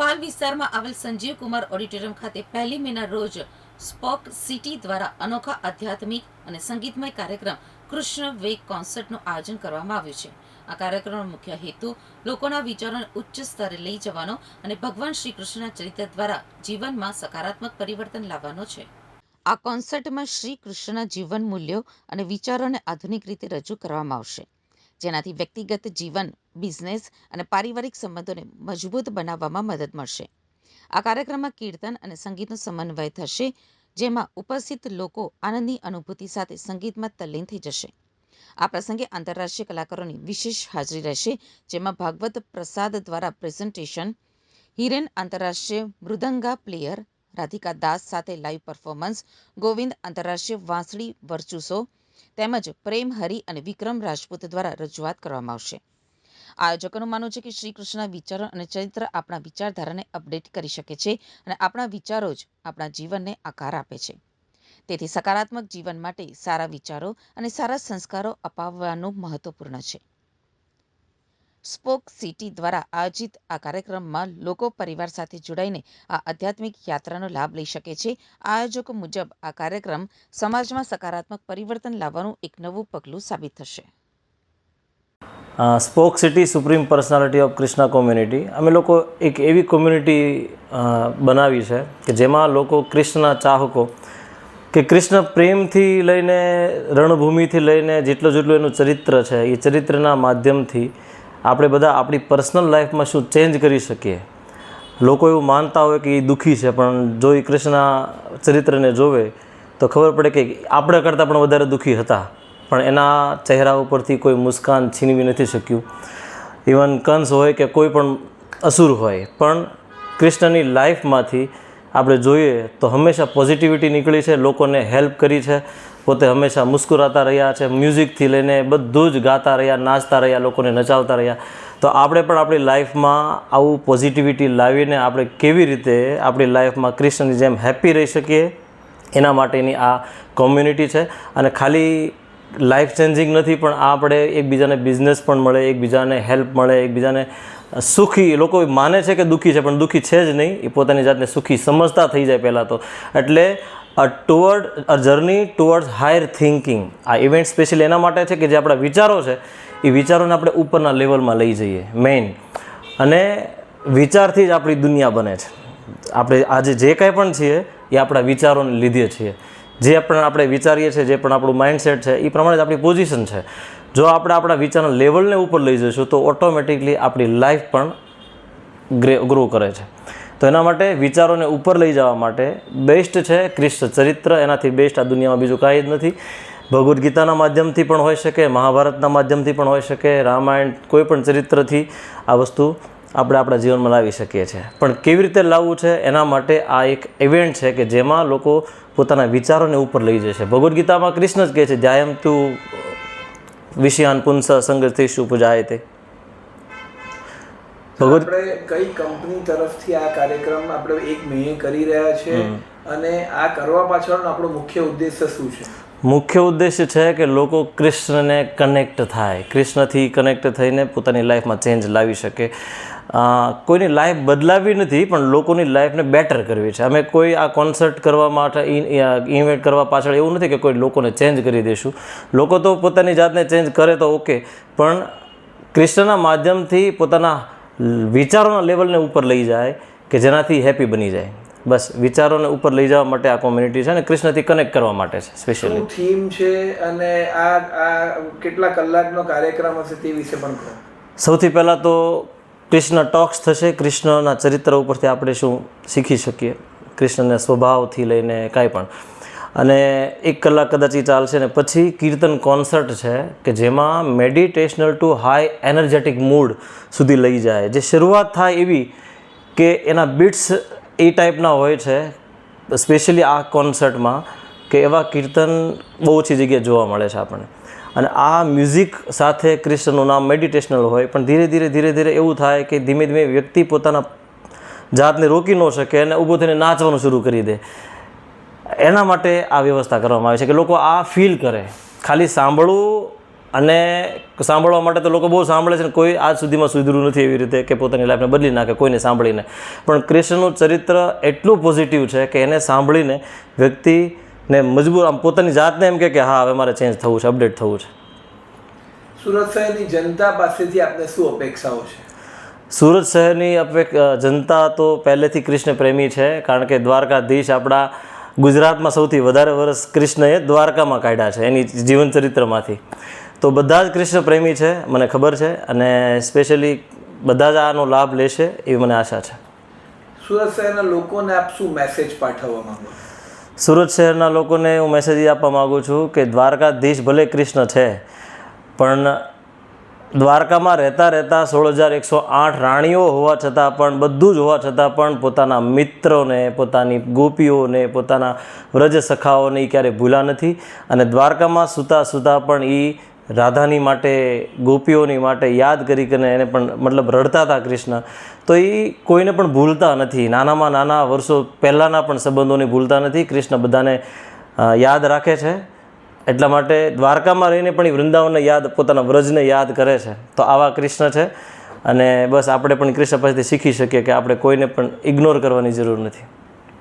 પાલ વિસ્તારમાં આવેલ સંજીવ કુમાર ઓડિટોરિયમ ખાતે 1 મેના રોજ સ્પોક સિટી દ્વારા અનોખા આધ્યાત્મિક અને સંગીતમય કાર્યક્રમ કૃષ્ણ વેગ કોન્સર્ટનું આયોજન કરવામાં આવ્યું છે. આ કાર્યક્રમનો મુખ્ય હેતુ લોકોના વિચારોને ઉચ્ચ સ્તરે લઈ જવાનો અને ભગવાન શ્રી કૃષ્ણના ચરિત્ર દ્વારા જીવનમાં સકારાત્મક પરિવર્તન લાવવાનો છે. આ કોન્સર્ટમાં શ્રી કૃષ્ણના જીવન મૂલ્યો અને વિચારોને આધુનિક રીતે રજૂ કરવામાં આવશે, જેનાથી વ્યક્તિગત જીવન, બિઝનેસ અને પારિવારિક સંબંધોને મજબૂત બનાવવામાં મદદ મળશે. આ કાર્યક્રમમાં કીર્તન અને સંગીતનો સમન્વય થશે, જેમાં ઉપસ્થિત લોકો આનંદની અનુભૂતિ સાથે સંગીતમાં તલ્લીન થઈ જશે. આ પ્રસંગે આંતરરાષ્ટ્રીય કલાકારોની વિશેષ હાજરી રહેશે, જેમાં ભાગવત પ્રસાદ દ્વારા પ્રેઝન્ટેશન, હિરેન આંતરરાષ્ટ્રીય મૃદંગા પ્લેયર રાધિકા દાસ સાથે લાઈવ પરફોર્મન્સ, ગોવિંદ આંતરરાષ્ટ્રીય વાંસળી વર્ચુસો તેમજ પ્રેમ હરી અને વિક્રમ રાજપૂત દ્વારા રજૂઆત કરવામાં આવશે. આયોજકોનું માનવું છે કે શ્રી કૃષ્ણના વિચારો અને ચરિત્ર આપણા વિચારધારાને અપડેટ કરી શકે છે અને આપણા વિચારો જ આપણા જીવનને આકાર આપે છે. તેથી સકારાત્મક જીવન માટે સારા વિચારો અને સારા સંસ્કારો અપાવવાનું મહત્વપૂર્ણ છે. સ્પોક સિટી દ્વારા આયોજિત આ કાર્યક્રમમાં લોકો પરિવાર સાથે જોડાઈને આ આધ્યાત્મિક યાત્રાનો લાભ લઈ શકે છે. આયોજકો મુજબ આ કાર્યક્રમ સમાજમાં સકારાત્મક પરિવર્તન લાવવાનું એક નવું પગલું સાબિત થશે. Spoke city supreme personality of Krishna community, અમે લોકો એક એવી કોમ્યુનિટી બનાવી છે કે જેમાં લોકો કૃષ્ણના ચાહકો કે કૃષ્ણ પ્રેમથી લઈને રણભૂમિથી લઈને જેટલું એનું ચરિત્ર છે, એ ચરિત્રના માધ્યમથી આપણે બધા આપણી પર્સનલ લાઈફમાં શું ચેન્જ કરી શકીએ. લોકો એવું માનતા હોય કે એ દુઃખી છે, પણ જો એ કૃષ્ણના ચરિત્રને જોવે તો ખબર પડે કે આપણે કરતાં પણ વધારે દુઃખી હતા, પણ એના ચહેરા ઉપરથી કોઈ મુસ્કાન છીનવી નથી શક્યું. ઇવન કંસ હોય કે કોઈ પણ અસુર હોય, પણ કૃષ્ણની લાઈફમાંથી આપણે જોઈએ તો હંમેશા પોઝિટિવિટી નીકળી છે, લોકોને હેલ્પ કરી છે, પોતે હંમેશા મુસ્કુરાતા રહ્યા છે, મ્યુઝિકથી લઈને બધું જ ગાતા રહ્યા, નાચતા રહ્યા, લોકોને નચાવતા રહ્યા. તો આપણે પણ આપણી લાઈફમાં આવું પોઝિટિવિટી લાવીને આપણે કેવી રીતે આપણી લાઈફમાં કૃષ્ણની જેમ હેપી રહી શકીએ, એના માટેની આ કોમ્યુનિટી છે. અને ખાલી લાઈફ ચેન્જિંગ નથી, પણ આપણે એકબીજાને બિઝનેસ પણ મળે, એકબીજાને હેલ્પ મળે, એકબીજાને સુખી. લોકો માને છે કે દુઃખી છે, પણ દુઃખી છે જ નહીં, એ પોતાની જાતને સુખી સમજતા થઈ જાય પહેલાં તો. એટલે અ જર્ની ટુવર્ડ્સ હાયર થિંકિંગ. આ ઇવેન્ટ સ્પેશિયલી એના માટે છે કે જે આપણા વિચારો છે એ વિચારોને આપણે ઉપરના લેવલમાં લઈ જઈએ મેઇન. અને વિચારથી જ આપણી દુનિયા બને છે. આપણે આજે જે કાંઈ પણ છીએ એ આપણા વિચારોને લીધે છીએ. જે પણ આપણે વિચારીએ છીએ, જે પણ આપણું માઇન્ડસેટ છે, એ પ્રમાણે જ આપણી પોઝિશન છે. જો આપણે આપણા વિચારના લેવલને ઉપર લઈ જઈશું તો ઓટોમેટિકલી આપણી લાઈફ પણ ગ્રો કરે છે. તો એના માટે વિચારોને ઉપર લઈ જવા માટે બેસ્ટ છે કૃષ્ણ ચરિત્ર. એનાથી બેસ્ટ આ દુનિયામાં બીજું કાંઈ જ નથી. ભગવદ્ ગીતાના માધ્યમથી પણ હોઈ શકે, મહાભારતના માધ્યમથી પણ હોઈ શકે, રામાયણ, કોઈ પણ ચરિત્રથી આ વસ્તુ આપણે આપણા જીવનમાં લાવી શકીએ છીએ. પણ કેવી રીતે લાવવું છે એના માટે આ એક ઇવેન્ટ છે કે જેમાં લોકો પોતાના વિચારોને ઉપર લઈ જશે. ભગવદ્ ગીતામાં કૃષ્ણ જ કહે છે, ધ્યાયમ તું વિષયાન પુંસ સંગતિષુ પૂજાયતે. આપણે કઈ કંપની તરફથી આ કાર્યક્રમ આપણે 1 મે કરી રહ્યા છે અને આ કરવા પાછળનો આપણો મુખ્ય ઉદ્દેશ્ય શું છે? મુખ્ય ઉદ્દેશ્ય છે કે લોકો કૃષ્ણને કનેક્ટ થાય, કૃષ્ણથી કનેક્ટ થઈને પોતાની લાઈફમાં ચેન્જ લાવી શકે. કોઈની લાઈફ બદલાવી નથી, પણ લોકોની લાઈફને બેટર કરવી છે. અમે કોઈ આ કોન્સર્ટ કરવા માટે, ઇવેન્ટ કરવા પાછળ એવું નથી કે કોઈ લોકોને ચેન્જ કરી દઈશું. લોકો તો પોતાની જાતને ચેન્જ કરે તો ઓકે, પણ કૃષ્ણના માધ્યમથી પોતાના વિચારોના લેવલને ઉપર લઈ જાય કે જેનાથી હેપી બની જાય. બસ વિચારોને ઉપર લઈ જવા માટે આ કોમ્યુનિટી છે અને કૃષ્ણથી કનેક્ટ કરવા માટે છે સ્પેશિયલી. થીમ છે અને આ કેટલા કલાકનો કાર્યક્રમ હશે તે વિશે પણ કહો. સૌથી પહેલાં તો કૃષ્ણ ટોક્સ થશે. કૃષ્ણના ચરિત્ર ઉપરથી આપણે શું શીખી શકીએ, કૃષ્ણના સ્વભાવથી લઈને કાંઈ પણ. અને 1 કલાક કદાચ એ ચાલશે ને પછી કીર્તન કોન્સર્ટ છે કે જેમાં મેડિટેશનલ ટુ હાઈ એનર્જેટિક મૂડ સુધી લઈ જાય. જે શરૂઆત થાય એવી કે એના બીટ્સ એ ટાઈપના હોય છે સ્પેશિયલી આ કોન્સર્ટમાં, કે એવા કીર્તન બહુ ઓછી જગ્યાએ જોવા મળે છે આપણને. અને આ મ્યુઝિક સાથે કૃષ્ણનું નામ મેડિટેશનલ હોય, પણ ધીરે ધીરે એવું થાય કે ધીમે ધીમે વ્યક્તિ પોતાના જાતને રોકી ન શકે અને ઊભો થઈને નાચવાનું શરૂ કરી દે. એના માટે આ વ્યવસ્થા કરવામાં આવી છે કે લોકો આ ફીલ કરે. ખાલી સાંભળવું અને સાંભળવા માટે તો લોકો બહુ સાંભળે છે ને કોઈ આજ સુધીમાં સુધર્યું નથી એવી રીતે કે પોતાની લાઈફને બદલી નાખે કોઈને સાંભળીને. પણ કૃષ્ણનું ચરિત્ર એટલું પોઝિટિવ છે કે એને સાંભળીને વ્યક્તિને મજબૂર આમ પોતાની જાતને એમ કે હા હવે મારે ચેન્જ થવું છે, અપડેટ થવું છે. સુરત શહેરની જનતા પાસેથી આપને શું અપેક્ષાઓ છે? સુરત શહેરની જનતા તો પહેલેથી કૃષ્ણ પ્રેમી છે, કારણ કે દ્વારકાધીશ આપણા ગુજરાતમાં સૌથી વધારે વર્ષ કૃષ્ણએ દ્વારકામાં કાઢ્યા છે એની જીવન ચરિત્રમાંથી. તો બધા જ કૃષ્ણ પ્રેમી છે, મને ખબર છે, અને સ્પેશિયલી બધા જ આનો લાભ લેશે એવી મને આશા છે. સુરત શહેરના લોકોને આપ શું મેસેજ પાઠવવા માંગો? સુરત શહેરના લોકોને હું મેસેજ આપવા માગું છું કે દ્વારકાધીશ ભલે કૃષ્ણ છે, પણ દ્વારકામાં રહેતા 16,108 રાણીઓ હોવા છતાં પણ, બધું જ હોવા છતાં પણ પોતાના મિત્રોને, પોતાની ગોપીઓને, પોતાના વ્રજ સખાઓને એ ક્યારેય ભૂલા નથી. અને દ્વારકામાં સૂતા પણ એ રાધાની માટે, ગોપીઓની માટે યાદ કરીને એને પણ મતલબ રડતા હતા કૃષ્ણ. તો એ કોઈને પણ ભૂલતા નથી, નાનામાં નાના વર્ષો પહેલાંના પણ સંબંધોને ભૂલતા નથી. કૃષ્ણ બધાને યાદ રાખે છે. એટલા માટે દ્વારકામાં રહીને પણ એ વૃંદાવનને યાદ, પોતાના વ્રજને યાદ કરે છે. તો આવા કૃષ્ણ છે, અને બસ આપણે પણ કૃષ્ણ પાસેથી શીખી શકીએ કે આપણે કોઈને પણ ઇગ્નોર કરવાની જરૂર નથી.